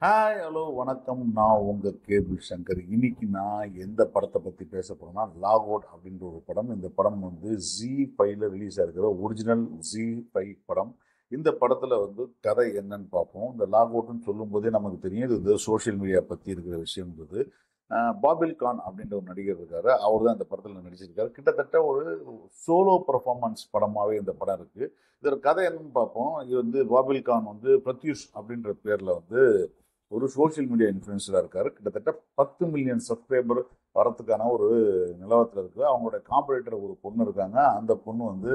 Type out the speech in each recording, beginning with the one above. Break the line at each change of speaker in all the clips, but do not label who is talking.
Hi hello வணக்கம். நான் உங்கள் கேபி சங்கர். இன்னைக்கு நான் எந்த படத்தை பற்றி பேச போகிறேன்னா, லாகோட் அப்படின்ற ஒரு படம். இந்த படம் வந்து ஜி5ல ரிலீஸ் ஆகிருக்கிற ஒரிஜினல் ஜி5 படம். இந்த படத்தில் வந்து கதை என்னன்னு பார்ப்போம். இந்த லாகோட்னு சொல்லும்போதே நமக்கு தெரியும் இது வந்து சோஷியல் மீடியா பற்றி இருக்கிற விஷயம்ன்றது. பாபில் கான் அப்படின்ற ஒரு நடிகர் இருக்காரு. அவர் தான் இந்த படத்தில் நடிச்சிருக்காரு. கிட்டத்தட்ட ஒரு சோலோ பெர்ஃபார்மன்ஸ் படமாகவே இந்த படம் இருக்குது. இதோட கதை என்னன்னு பார்ப்போம். இது வந்து பாபில் கான் வந்து பிரத்யூஷ் அப்படின்ற பேரில் வந்து ஒரு சோஷியல் மீடியா இன்ஃப்ளூயன்சராக இருக்காரு. கிட்டத்தட்ட 10 மில்லியன் சப்ஸ்கிரைபர் வரத்துக்கான ஒரு நிலவரத்தில் இருக்குது. அவங்களோட காம்படிட்டர் ஒரு பொண்ணு இருக்காங்க. அந்த பொண்ணு வந்து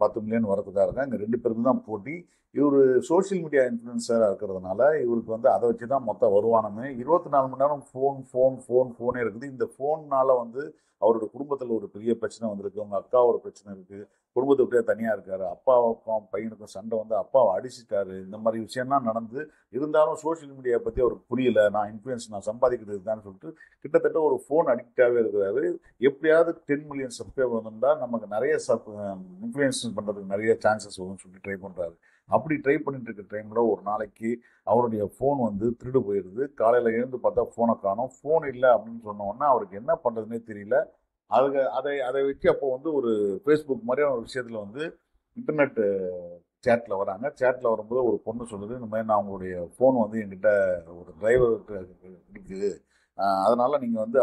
10 மில்லியன் வரதுக்காக இருக்காங்க. இந்த ரெண்டு பேருக்கு தான் போட்டி. இவர் சோஷியல் மீடியா இன்ஃப்ளூயன்சராக இருக்கிறதுனால இவருக்கு வந்து அதை வச்சு தான் மொத்த வருமானமே. 24 மணி நேரம் ஃபோனே இருக்குது. இந்த ஃபோன்னால வந்து அவரோட குடும்பத்தில் ஒரு பெரிய பிரச்சனை வந்திருக்கு. அவங்க அக்கா ஒரு பிரச்சனை இருக்குது. குடும்பத்தை விட்டே தனியாக இருக்காரு. அப்பாவுக்கும் பையனுக்கும் சண்டை வந்து அப்பாவை அடிச்சிட்டாரு. இந்த மாதிரி விஷயம்லாம் நடந்து இருந்தாலும் சோஷியல் மீடியா பற்றி அவருக்கு புரியல. நான் சம்பாதிக்கிறது தான் சொல்லிட்டு கிட்டத்தட்ட ஒரு ஃபோன் அடிக்டாகவே இருக்கிறாரு. எப்படியாவது 10 மில்லியன் சப்ஸ்கிரைபர் வந்திருந்தால் நமக்கு நிறைய இன்ஃப்ளூயன்ஸ் பண்ணுறதுக்கு நிறைய சான்சஸ் வரும்னு சொல்லி ட்ரை பண்ணுறாரு. அப்படி ட்ரை பண்ணிட்டு இருக்க டைமில் ஒரு நாளைக்கு அவருடைய ஃபோன் வந்து திருடு போயிடுது. காலையில் எழுந்து பார்த்தா ஃபோனை காணோம். ஃபோன் இல்லை அப்படின்னு சொன்ன உடனே அவருக்கு என்ன பண்ணுறதுனே தெரியல. அதை வச்சு அப்போ வந்து ஒரு ஃபேஸ்புக் மாதிரியான ஒரு விஷயத்தில் வந்து இன்டர்நெட் சேட்டில் வராங்க. சேட்டில் வரும்போது ஒரு பொண்ணு சொல்லுது, இந்த மாதிரி நான் உங்களுடைய ஃபோன் வந்து என்கிட்ட ஒரு டிரைவருக்கு இருக்குது, அதனால் நீங்கள் வந்து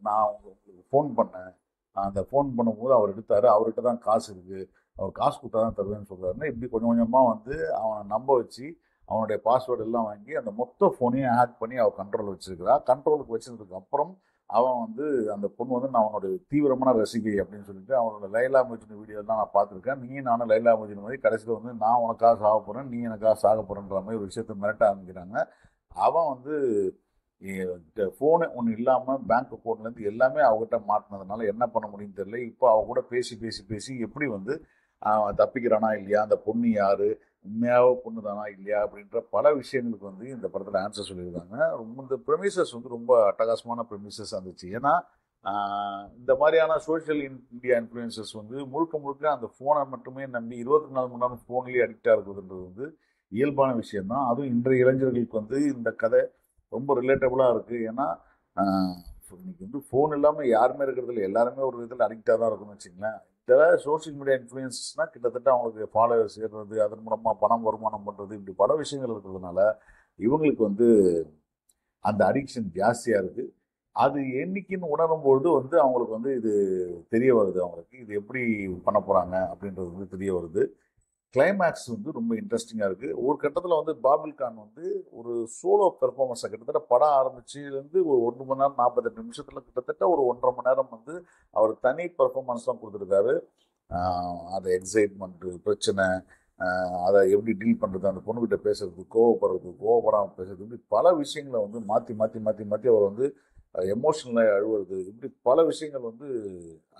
நான் உங்களுக்கு ஃபோன் பண்ணேன். அந்த ஃபோன் பண்ணும்போது அவர் எடுத்தார். அவர்கிட்ட தான் காசு இருக்குது, அவர் காசு கொடுத்தா தான் தருவேன்னு சொல்கிறாருன்னு இப்படி கொஞ்சம் கொஞ்சமாக வந்து அவனை நம்ப வச்சு அவனுடைய பாஸ்வேர்டு எல்லாம் வாங்கி அந்த மொத்த ஃபோனையும் ஹேக் பண்ணி அவள் கண்ட்ரோல் வச்சிருக்கிறா. கண்ட்ரோலுக்கு வச்சதுக்கு அப்புறம் அவன் வந்து அந்த பொண்ணு வந்து நான் அவனோட தீவிரமான ரசிகை அப்படின்னு சொல்லிட்டு அவனோட லைலா மஜ்னு வீடியோலாம் நான் பார்த்துருக்கேன். நீ நானும் லைலா மஜ்னு மாதிரி கடைசியில் வந்து நான் உனக்காக சாக போகிறேன், நீ எனக்காக சாக போகிறேன்ற மாதிரி ஒரு விஷயத்த மிரட்ட ஆரம்பிக்கிறாங்க. அவன் வந்து ஃபோனு ஒன்று இல்லாமல் பேங்க் அக்கௌண்ட்லேருந்து எல்லாமே அவகிட்ட மாட்டினதுனால என்ன பண்ண முடியும்னு தெரியல. இப்போ அவ கூட பேசி பேசி பேசி எப்படி வந்து தப்பிக்கிறானா இல்லையா, அந்த பொண்ணு யாரு, உண்மையாக பொண்ணு தானா இல்லையா அப்படின்ற பல விஷயங்களுக்கு வந்து இந்த படத்தில் ஆன்சர் சொல்லியிருக்காங்க. ரொம்ப இந்த ப்ரெமிசஸ் வந்து ரொம்ப அட்டகாசமான ப்ரெமிசஸ் இருந்துச்சு. ஏன்னா இந்த மாதிரியான சோஷியல் மீடியா இன்ஃப்ளூயன்சஸ் வந்து முழுக்க முழுக்க அந்த ஃபோனை மட்டுமே நம்பி 24 மணி நேரம் ஃபோன்லேயே அடிக்டாக இருக்குதுன்றது வந்து இயல்பான விஷயம்தான். அதுவும் இன்றைய இளைஞர்களுக்கு வந்து இந்த கதை ரொம்ப ரிலேட்டபுளாக இருக்குது. ஏன்னா இன்னைக்கு வந்து ஃபோன் இல்லாமல் யாருமே இருக்கிறதில்ல. எல்லாருமே ஒரு விதத்தில் அடிக்டாக தான் இருக்குன்னு வச்சுங்களேன். இதில் சோஷியல் மீடியா இன்ஃப்ளூயன்ஸ்னால் கிட்டத்தட்ட அவங்களுக்கு ஃபாலோவர்ஸ் சேர்றது, அதன் மூலமாக பணம் வருமானம் பண்ணுறது, இப்படி பல விஷயங்கள் இருக்கிறதுனால இவங்களுக்கு வந்து அந்த அடிக்ஷன் ஜாஸ்தியாக இருக்குது. அது என்னைக்குன்னு உணரும்பொழுது வந்து அவங்களுக்கு வந்து இது தெரிய வருது. அவங்களுக்கு இது எப்படி பண்ண போகிறாங்க அப்படின்றது வந்து தெரிய வருது. கிளைமேக்ஸ் வந்து ரொம்ப இன்ட்ரெஸ்டிங்காக இருக்குது. ஒரு கட்டத்தில் வந்து பாபில் கான் வந்து ஒரு சோலோ பெர்ஃபார்மன்ஸை கிட்டத்தட்ட படம் ஆரம்பிச்சுலேருந்து ஒரு 1 மணி நேரம் 48 நிமிஷத்தில் கிட்டத்தட்ட ஒரு 1.5 மணி நேரம் வந்து அவர் தனி பெர்ஃபார்மன்ஸ் தான் கொடுத்துருக்காரு. அதை எக்ஸைட்மெண்ட்டு பிரச்சனை, அதை எப்படி டீல் பண்ணுறது, அந்த பொண்ணுக்கிட்ட பேசுறது, கோவப்படாமல் பேசுறது, இப்படி பல விஷயங்களை வந்து மாற்றி மாற்றி மாற்றி மாற்றி அவர் வந்து எமோஷனலாக அழுவுறது, இப்படி பல விஷயங்கள் வந்து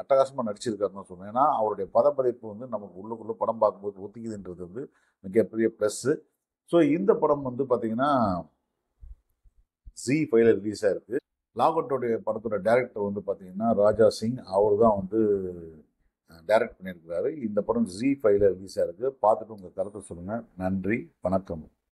அட்டகாசமாக நடிச்சிருக்காருன்னு சொன்னேன். ஏன்னா அவருடைய பதப்பதைப்பு வந்து நமக்கு உள்ளுக்குள்ளே படம் பார்க்கும்போது ஒத்திக்குதுன்றது வந்து மிகப்பெரிய ப்ளஸ்ஸு. ஸோ இந்த படம் வந்து பார்த்தீங்கன்னா ஜி5ல ரிலீஸ் ஆயிருக்கு. லாகோட்டோடைய படத்தோட டைரக்டர் வந்து பார்த்தீங்கன்னா ராஜா சிங். அவர் தான் வந்து டைரக்ட் பண்ணியிருக்கிறாரு. இந்த படம் ஜி5ல ரிலீஸ் ஆயிருக்கு. பார்த்துட்டு உங்கள் கருத்தை சொல்லுங்கள். நன்றி, வணக்கம்.